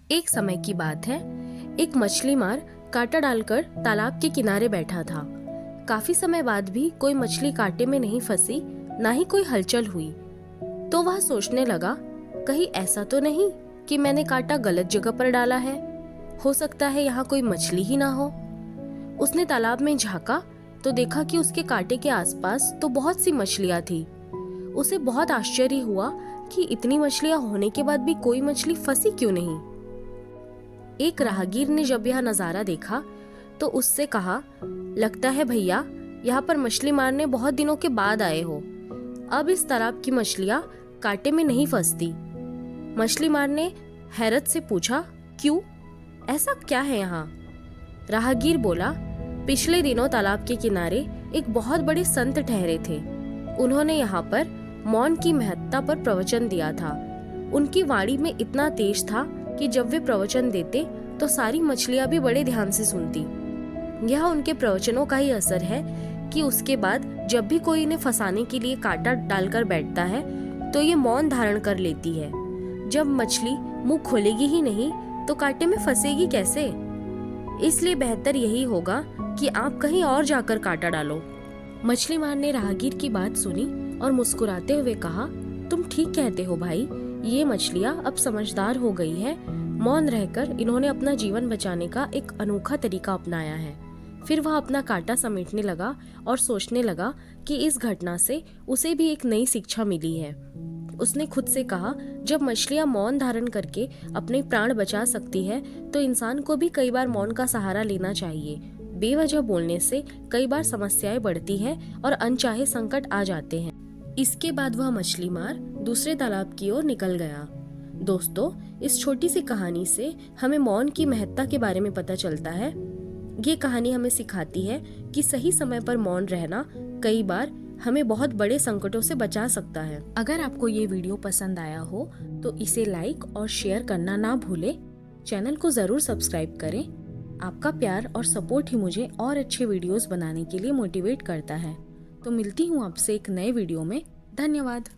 एक समय की बात है, एक मछली मार कांटा डालकर तालाब के किनारे बैठा था। काफी समय बाद भी कोई मछली कांटे में नहीं फंसी, ना ही कोई हलचल हुई। तो वह सोचने लगा, कहीं ऐसा तो नहीं कि मैंने कांटा गलत जगह पर डाला है। हो सकता है यहाँ कोई मछली ही ना हो। उसने तालाब में झांका तो देखा कि उसके कांटे के आसपास तो बहुत सी मछलियाँ थी। उसे बहुत आश्चर्य हुआ कि इतनी मछलियाँ होने के बाद भी कोई मछली फंसी क्यों नहीं। एक राहगीर ने जब यह नजारा देखा तो उससे कहा, लगता है भैया यहाँ पर मछली मारने बहुत दिनों के बाद आए हो। अब इस तालाब की मछलियाँ कांटे में नहीं फंसती। मछली मार ने हैरत से पूछा, क्यों, ऐसा क्या है यहाँ? राहगीर बोला, पिछले दिनों तालाब के किनारे एक बहुत बड़े संत ठहरे थे। उन्होंने यहाँ पर मौन की महत्ता पर प्रवचन दिया था। उनकी वाणी में इतना तेज था कि जब वे प्रवचन देते तो सारी मछलियां भी बड़े ध्यान से सुनती। यह उनके प्रवचनों का ही असर है कि उसके बाद जब भी कोई इन्हें फंसाने के लिए कांटा डालकर बैठता है तो ये मौन धारण कर लेती है। जब मछली मुंह खोलेगी ही नहीं तो कांटे में फंसेगी कैसे? इसलिए बेहतर यही होगा कि आप कहीं और जाकर कांटा डालो। मछली मार ने राहगीर की बात सुनी और मुस्कुराते हुए कहा, तुम ठीक कहते हो भाई, ये मछलियाँ अब समझदार हो गई है। मौन रहकर इन्होंने अपना जीवन बचाने का एक अनोखा तरीका अपनाया है। फिर वह अपना कांटा समेटने लगा और सोचने लगा कि इस घटना से उसे भी एक नई शिक्षा मिली है। उसने खुद से कहा, जब मछलियाँ मौन धारण करके अपने प्राण बचा सकती है तो इंसान को भी कई बार मौन का सहारा लेना चाहिए। बेवजह बोलने से कई बार समस्याएं बढ़ती है और अनचाहे संकट आ जाते हैं। इसके बाद वह मछली मार दूसरे तालाब की ओर निकल गया। दोस्तों, इस छोटी सी कहानी से हमें मौन की महत्ता के बारे में पता चलता है। ये कहानी हमें सिखाती है कि सही समय पर मौन रहना कई बार हमें बहुत बड़े संकटों से बचा सकता है। अगर आपको ये वीडियो पसंद आया हो तो इसे लाइक और शेयर करना ना भूलें। चैनल को जरूर सब्सक्राइब करें। आपका प्यार और सपोर्ट ही मुझे और अच्छे वीडियोस बनाने के लिए मोटिवेट करता है। तो मिलती हूँ आपसे एक नए वीडियो में। धन्यवाद।